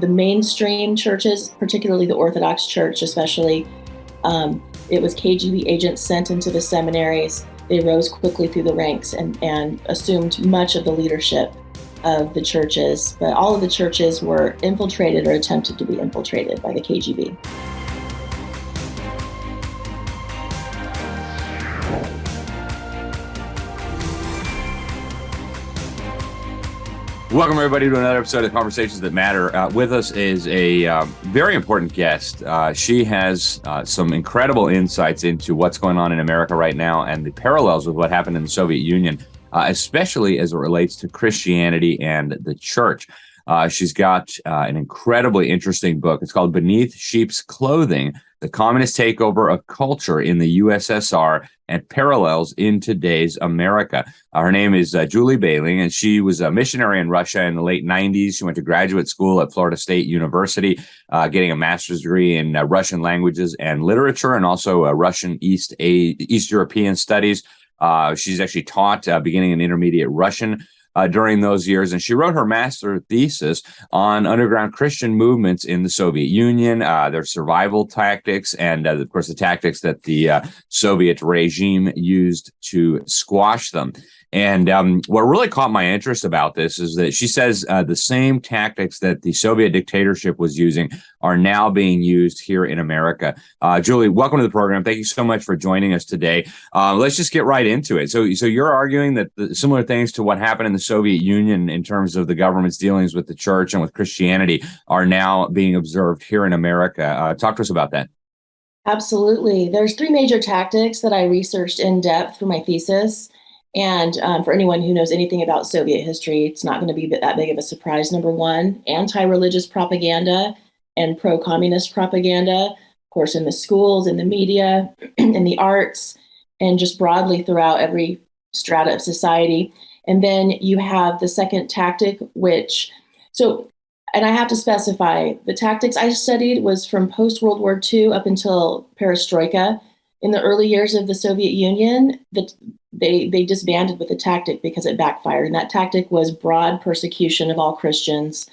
the mainstream churches, particularly the Orthodox Church especially, it was KGB agents sent into the seminaries. They rose quickly through the ranks and assumed much of the leadership of the churches, but all of the churches were infiltrated or attempted to be infiltrated by the KGB. Welcome, everybody, to another episode of Conversations That Matter. With us is a very important guest. She has some incredible insights into what's going on in America right now and the parallels with what happened in the Soviet Union, especially as it relates to Christianity and the church. She's got an incredibly interesting book. It's called Beneath Sheep's Clothing, The Communist Takeover of Culture in the USSR and Parallels in Today's America. Her name is Julie Behling, and she was a missionary in Russia in the late 90s. She went to graduate school at Florida State University, getting a master's degree in Russian languages and literature, and also Russian East European studies. She's actually taught beginning and intermediate Russian during those years, and she wrote her master thesis on underground Christian movements in the Soviet Union, their survival tactics, and of course the tactics that the Soviet regime used to squash them. And what really caught my interest about this is that she says the same tactics that the Soviet dictatorship was using are now being used here in America. Julie, welcome to the program. Thank you so much for joining us today. Let's just get right into it. So you're arguing that similar things to what happened in the Soviet Union in terms of the government's dealings with the church and with Christianity are now being observed here in America. Talk to us about that. Absolutely. There's three major tactics that I researched in depth for my thesis. And for anyone who knows anything about Soviet history, it's not going to be that big of a surprise. Number one, anti-religious propaganda and pro-communist propaganda, of course, in the schools, in the media, in the arts, and just broadly throughout every strata of society. And then you have the second tactic, and I have to specify, the tactics I studied was from post-World War II up until perestroika. In the early years of the Soviet Union, they disbanded with the tactic because it backfired. And that tactic was broad persecution of all Christians,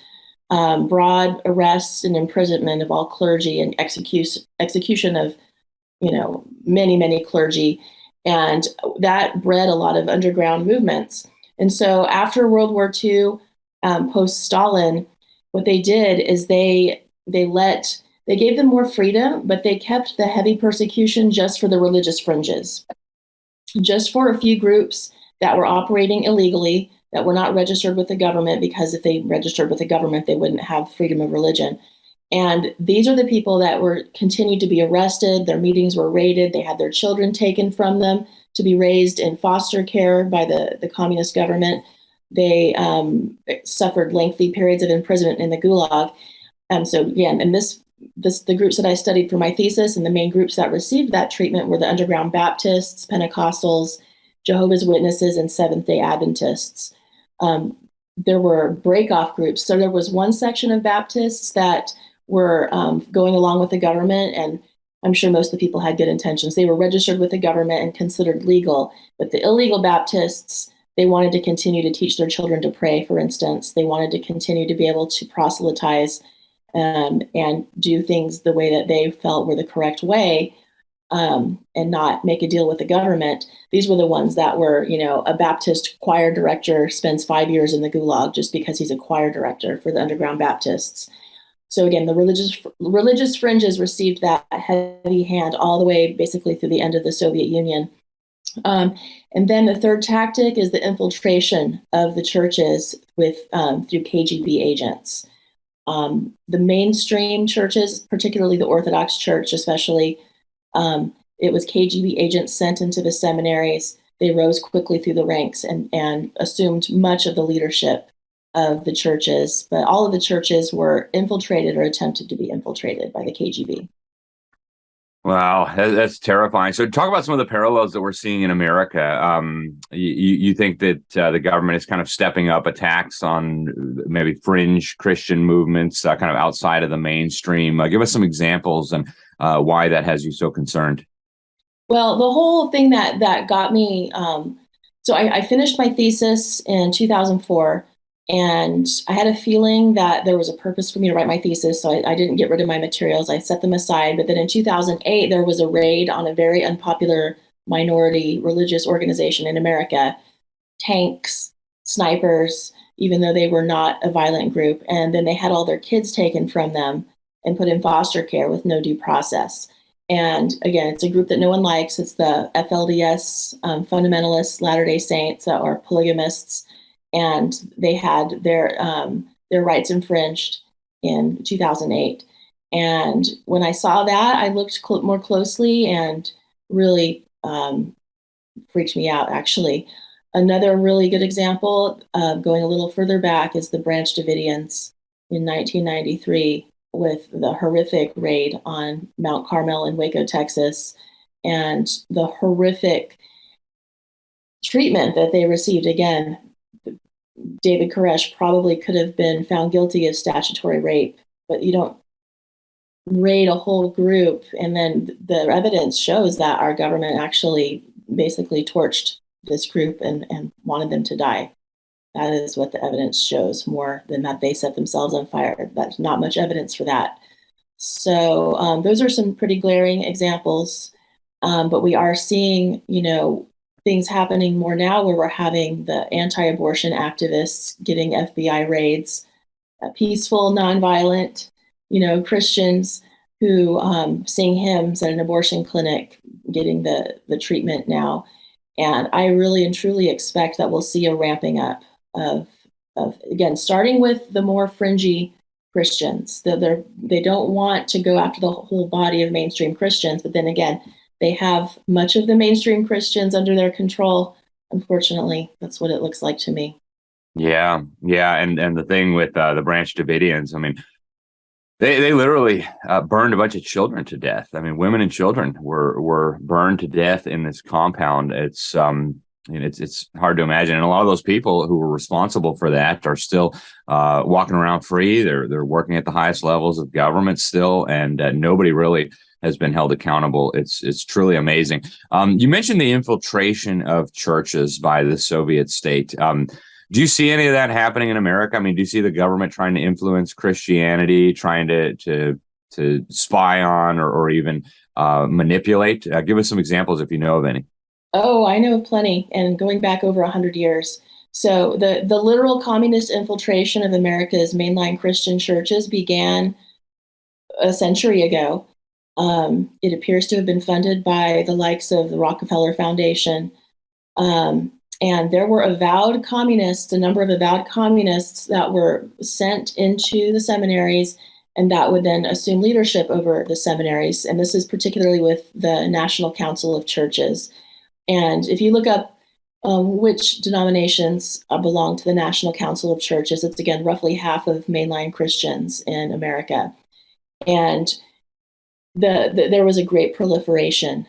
broad arrests and imprisonment of all clergy, and execution of, many, many clergy. And that bred a lot of underground movements. And so after World War II, post-Stalin, what they did is they gave them more freedom, but they kept the heavy persecution just for the religious fringes, just for a few groups that were operating illegally, that were not registered with the government, because if they registered with the government, they wouldn't have freedom of religion. And these are the people that were continued to be arrested. Their meetings were raided. They had their children taken from them to be raised in foster care by the communist government. They suffered lengthy periods of imprisonment in the Gulag. So again, and the groups that I studied for my thesis, and the main groups that received that treatment were the underground Baptists, Pentecostals, Jehovah's Witnesses, and Seventh-day Adventists. There were break-off groups. So there was one section of Baptists that were going along with the government, and I'm sure most of the people had good intentions. They were registered with the government and considered legal. But the illegal Baptists, they wanted to continue to teach their children to pray, for instance. They wanted to continue to be able to proselytize and do things the way that they felt were the correct way, and not make a deal with the government. These were the ones that were, a Baptist choir director spends 5 years in the Gulag just because he's a choir director for the underground Baptists. So again, the religious fringes received that heavy hand all the way basically through the end of the Soviet Union. And then the third tactic is the infiltration of the churches through KGB agents. The mainstream churches, particularly the Orthodox Church especially, it was KGB agents sent into the seminaries. They rose quickly through the ranks and assumed much of the leadership of the churches, but all of the churches were infiltrated or attempted to be infiltrated by the KGB. Wow, that's terrifying. So talk about some of the parallels that we're seeing in America. You think that the government is kind of stepping up attacks on maybe fringe Christian movements, kind of outside of the mainstream. Give us some examples and why that has you so concerned. Well, the whole thing that got me, so I finished my thesis in 2004, And I had a feeling that there was a purpose for me to write my thesis, so I didn't get rid of my materials. I set them aside. But then in 2008, there was a raid on a very unpopular minority religious organization in America, tanks, snipers, even though they were not a violent group. And then they had all their kids taken from them and put in foster care with no due process. And again, it's a group that no one likes. It's the FLDS, fundamentalists, Latter-day Saints, or polygamists, and they had their rights infringed in 2008. And when I saw that, I looked more closely, and really freaked me out, actually. Another really good example, going a little further back, is the Branch Davidians in 1993 with the horrific raid on Mount Carmel in Waco, Texas, and the horrific treatment that they received. Again, David Koresh probably could have been found guilty of statutory rape, but you don't raid a whole group. And then the evidence shows that our government actually basically torched this group and wanted them to die. That is what the evidence shows, more than that they set themselves on fire. That's not much evidence for that. So those are some pretty glaring examples. But we are seeing, things happening more now, where we're having the anti-abortion activists getting FBI raids, peaceful, nonviolent, Christians who sing hymns at an abortion clinic getting the treatment now. And I really and truly expect that we'll see a ramping up of again, starting with the more fringy Christians. They don't want to go after the whole body of mainstream Christians, but then again, they have much of the mainstream Christians under their control. Unfortunately, that's what it looks like to me. Yeah, yeah, and the thing with the Branch Davidians, I mean, they literally burned a bunch of children to death. I mean, women and children were burned to death in this compound. It's hard to imagine, and a lot of those people who were responsible for that are still walking around free. They're working at the highest levels of government still, and nobody really has been held accountable. It's truly amazing. You mentioned the infiltration of churches by the Soviet state. Do you see any of that happening in America? I mean, do you see the government trying to influence Christianity, trying to spy on or even manipulate? Give us some examples if you know of any. Oh, I know of plenty, and going back over 100 years. So the literal communist infiltration of America's mainline Christian churches began a century ago. It appears to have been funded by the likes of the Rockefeller Foundation. And there were avowed communists, a number of avowed communists that were sent into the seminaries and that would then assume leadership over the seminaries. And this is particularly with the National Council of Churches. And if you look up which denominations belong to the National Council of Churches, it's again roughly half of mainline Christians in America. And there was a great proliferation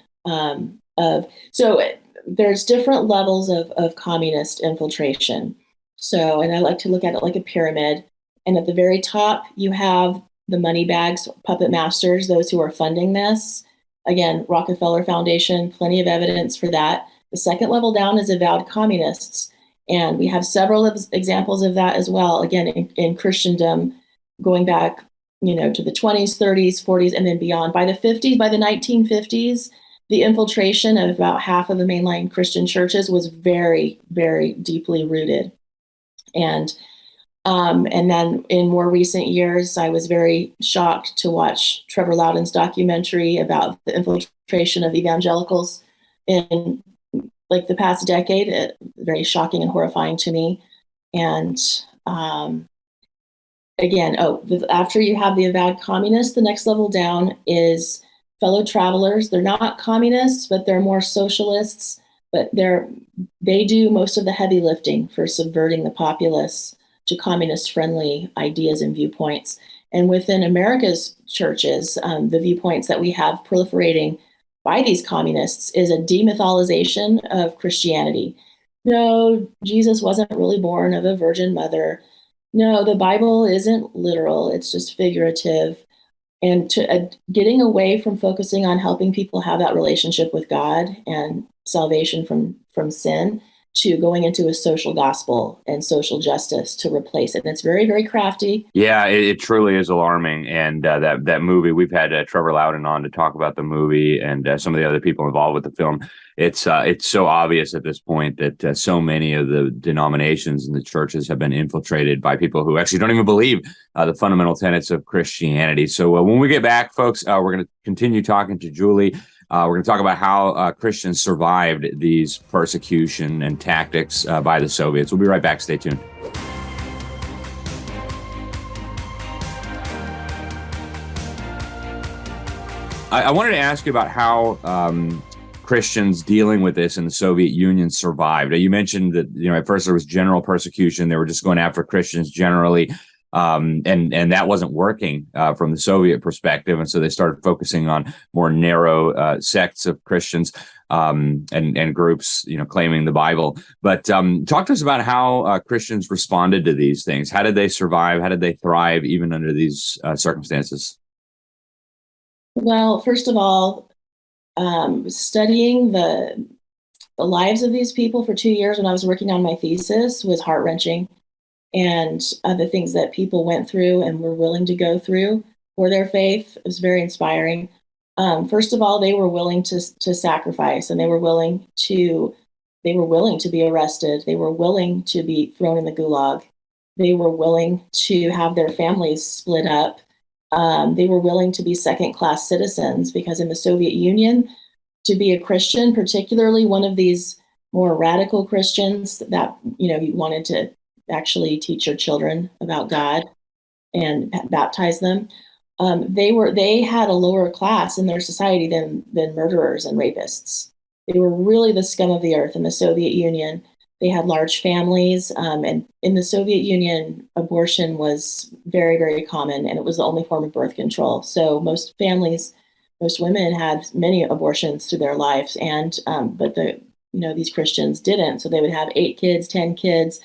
there's different levels of communist infiltration. So, and I like to look at it like a pyramid. And at the very top, you have the money bags, puppet masters, those who are funding this. Again, Rockefeller Foundation, plenty of evidence for that. The second level down is avowed communists. And we have several examples of that as well, again, in Christendom, going back, to the 20s, 30s, 40s, and then beyond. By the 1950s, the infiltration of about half of the mainline Christian churches was very, very deeply rooted. And then in more recent years, I was very shocked to watch Trevor Loudon's documentary about the infiltration of evangelicals in like the past decade. Very shocking and horrifying to me. And again, after you have the avowed communists, the next level down is fellow travelers. They're not communists, but they're more socialists. But they do most of the heavy lifting for subverting the populace to communist-friendly ideas and viewpoints. And within America's churches, the viewpoints that we have proliferating by these communists is a demytholization of Christianity. No, Jesus wasn't really born of a virgin mother. No, the Bible isn't literal. It's just figurative. And getting away from focusing on helping people have that relationship with God and salvation from sin, to going into a social gospel and social justice to replace it. And it's very, very crafty. Yeah, it truly is alarming. And that movie, we've had Trevor Loudon on to talk about the movie and some of the other people involved with the film. It's so obvious at this point that so many of the denominations and the churches have been infiltrated by people who actually don't even believe the fundamental tenets of Christianity. So when we get back, folks, we're going to continue talking to Julie. We're going to talk about how Christians survived these persecution and tactics by the Soviets. We'll be right back. Stay tuned. I wanted to ask you about how Christians dealing with this in the Soviet Union survived. You mentioned that, at first there was general persecution. They were just going after Christians generally. And that wasn't working from the Soviet perspective. And so they started focusing on more narrow sects of Christians and groups, claiming the Bible. But talk to us about how Christians responded to these things. How did they survive? How did they thrive even under these circumstances? Well, first of all, studying the lives of these people for 2 years when I was working on my thesis was heart-wrenching. And the things that people went through and were willing to go through for their faith was very inspiring. First of all, they were willing to sacrifice, and they were willing to be arrested. They were willing to be thrown in the gulag. They were willing to have their families split up. They were willing to be second-class citizens, because in the Soviet Union, to be a Christian, particularly one of these more radical Christians that you wanted to actually teach your children about God and baptize them, they had a lower class in their society than murderers and rapists. They were really the scum of the earth in the Soviet Union. They had large families, and in the Soviet Union, abortion was very, very common, and it was the only form of birth control. So most women had many abortions through their lives, and but these Christians didn't. So they would have 8 kids, 10 kids,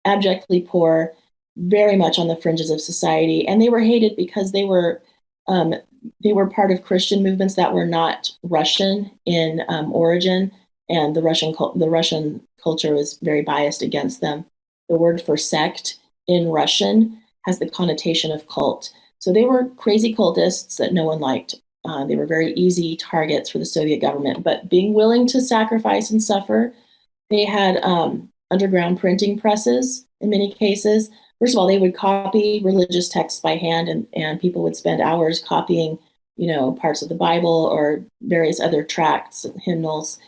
abjectly poor, very much on the fringes of society, and they were hated because they were part of Christian movements that were not Russian in origin, and the Russian culture was very biased against them. The word for sect in Russian has the connotation of cult, so they were crazy cultists that no one liked. They were very easy targets for the Soviet government, but being willing to sacrifice and suffer, they had underground printing presses in many cases. First of all, they would copy religious texts by hand, and people would spend hours copying, parts of the Bible or various other tracts and hymnals.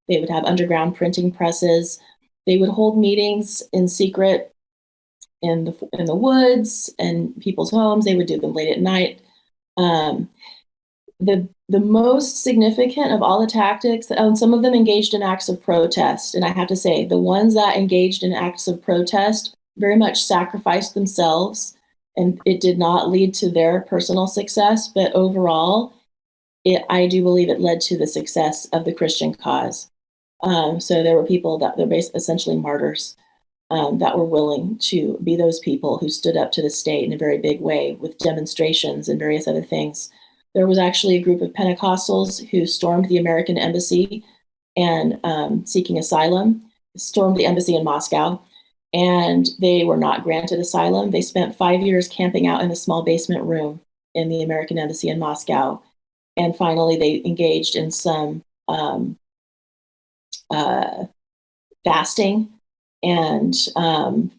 They would have underground printing presses. They would hold meetings in secret in the woods and people's homes. They would do them late at night. The most significant of all the tactics, some of them engaged in acts of protest. And I have to say, the ones that engaged in acts of protest very much sacrificed themselves, and it did not lead to their personal success. But overall, I do believe it led to the success of the Christian cause. So there were people that were essentially martyrs that were willing to be those people who stood up to the state in a very big way with demonstrations and various other things. There was actually a group of Pentecostals who stormed the American embassy and seeking asylum, stormed the embassy in Moscow, and they were not granted asylum. They spent 5 years camping out in a small basement room in the American embassy in Moscow. And finally, they engaged in some fasting and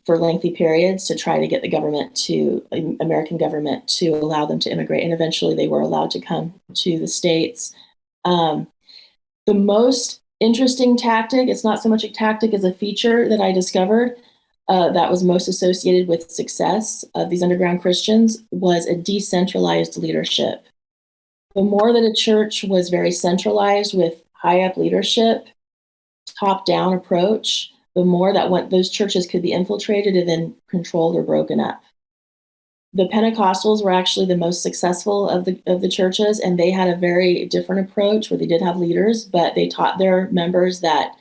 for lengthy periods to try to get the American government to allow them to immigrate. And eventually they were allowed to come to the States. The most interesting tactic, it's not so much a tactic as a feature that I discovered that was most associated with success of these underground Christians, was a decentralized leadership. The more that a church was very centralized with high up leadership, top down approach, the more that those churches could be infiltrated and then controlled or broken up. The Pentecostals were actually the most successful of the churches, and they had a very different approach where they did have leaders, but they taught their members that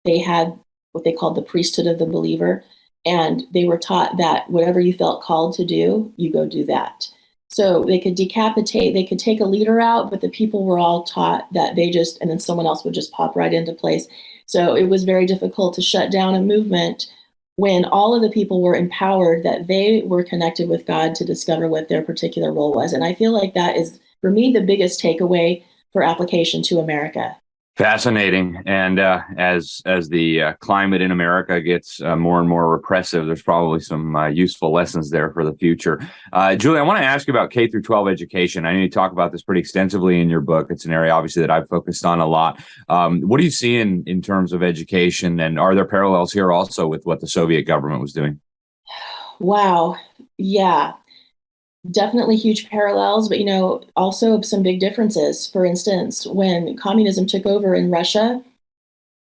they had what they called the priesthood of the believer, and they were taught that whatever you felt called to do, you go do that. So they could they could take a leader out, but the people were all taught that and then someone else would just pop right into place. So it was very difficult to shut down a movement when all of the people were empowered that they were connected with God to discover what their particular role was. And I feel like that is, for me, the biggest takeaway for application to America. Fascinating. And as the climate in America gets more and more repressive, there's probably some useful lessons there for the future. Julie, I want to ask you about K through 12 education. I know you talk about this pretty extensively in your book. It's an area, obviously, that I've focused on a lot. What do you see in terms of education? And are there parallels here also with what the Soviet government was doing? Wow. Yeah. Definitely huge parallels, but also some big differences. For instance, when communism took over in Russia,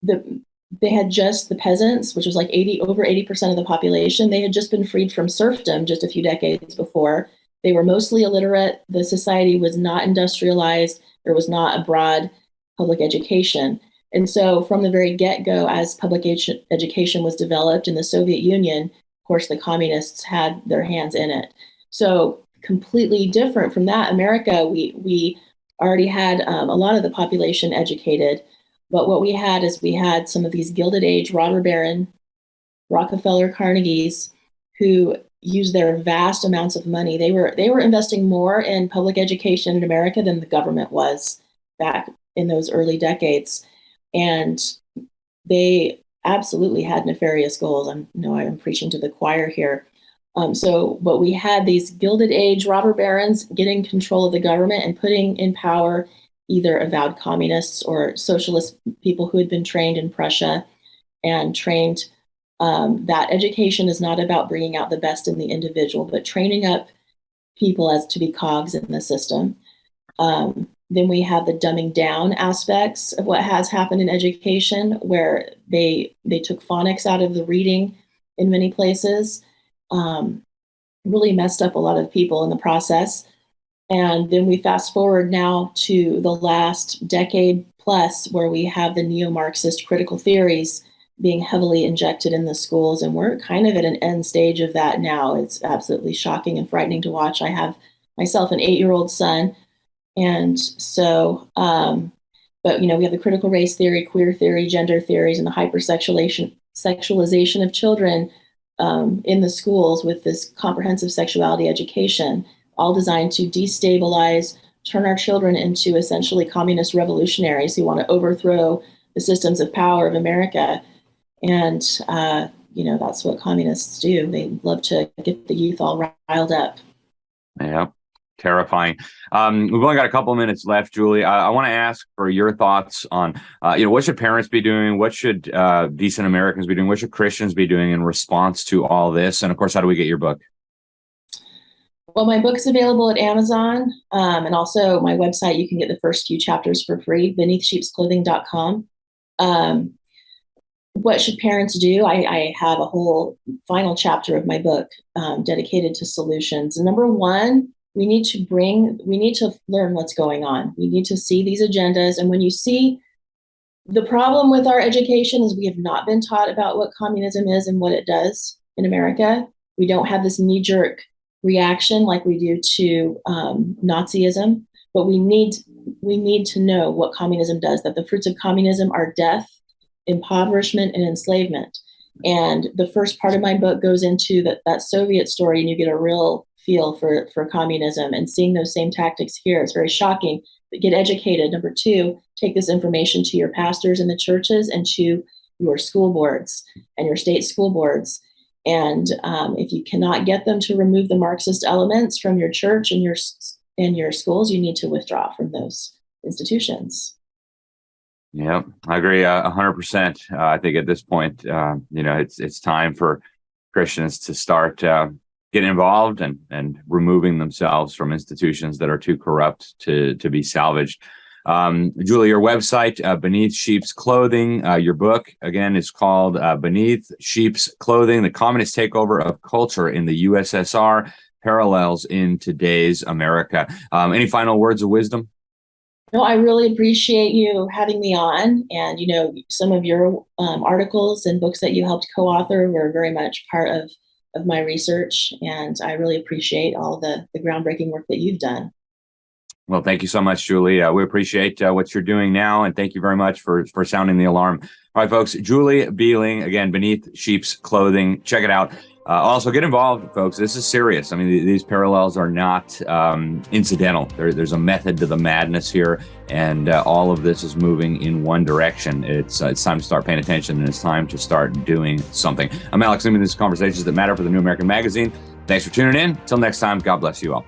the they had just the peasants, which was like over 80% of the population. They had just been freed from serfdom just a few decades before. They were mostly illiterate. The society was not industrialized. There was not a broad public education. And so, from the very get go, as public education was developed in the Soviet Union, of course, the communists had their hands in it. So, completely different from that, America, we already had a lot of the population educated. But what we had some of these Gilded Age robber baron Rockefeller Carnegies who used their vast amounts of money. They were investing more in public education in America than the government was back in those early decades. And they absolutely had nefarious goals. I'm preaching to the choir here. But we had these Gilded Age robber barons getting control of the government and putting in power either avowed communists or socialist people who had been trained in Prussia and trained that education is not about bringing out the best in the individual, but training up people as to be cogs in the system. Then we have the dumbing down aspects of what has happened in education, where they took phonics out of the reading in many places, really messed up a lot of people in the process. And then we fast forward now to the last decade plus, where we have the neo-Marxist critical theories being heavily injected in the schools. And we're kind of at an end stage of that now. It's absolutely shocking and frightening to watch. I have myself an 8-year-old son. And so, but we have the critical race theory, queer theory, gender theories, and the sexualization of children in the schools with this comprehensive sexuality education, all designed to destabilize, turn our children into essentially communist revolutionaries who want to overthrow the systems of power of America. And, that's what communists do. They love to get the youth all riled up. Yeah, terrifying. We've only got a couple of minutes left, Julie. I want to ask for your thoughts on, what should parents be doing? What should decent Americans be doing? What should Christians be doing in response to all this? And of course, how do we get your book? Well, my book's available at Amazon, and also my website. You can get the first few chapters for free, beneathsheepsclothing.com. What should parents do? I have a whole final chapter of my book dedicated to solutions. And number one, we need to learn what's going on. We need to see these agendas. And when you see the problem with our education is we have not been taught about what communism is and what it does in America. We don't have this knee-jerk reaction like we do to Nazism, but we need to know what communism does, that the fruits of communism are death, impoverishment, and enslavement. And the first part of my book goes into that Soviet story, and you get a real feel for communism and seeing those same tactics here. It's very shocking. But get educated. Number two, take this information to your pastors in the churches and to your school boards and your state school boards. And if you cannot get them to remove the Marxist elements from your church and your schools, you need to withdraw from those institutions. Yeah, I agree 100%. I think at this point, it's time for Christians to start getting involved and removing themselves from institutions that are too corrupt to be salvaged. Julie, your website, Beneath Sheep's Clothing, your book, again, is called Beneath Sheep's Clothing, The Communist Takeover of Culture in the USSR, Parallels in Today's America. Any final words of wisdom? No, I really appreciate you having me on. And, some of your articles and books that you helped co-author were very much part of my research. And I really appreciate all the groundbreaking work that you've done. Well, thank you so much, Julie. We appreciate what you're doing now, and thank you very much for sounding the alarm. All right, folks, Julie Behling, again, Beneath Sheep's Clothing. Check it out. Also, get involved, folks. This is serious. I mean, these parallels are not incidental. There's a method to the madness here, and all of this is moving in one direction. It's time to start paying attention, and it's time to start doing something. I'm Alex Newman. This is Conversations That Matter for the New American Magazine. Thanks for tuning in. Till next time, God bless you all.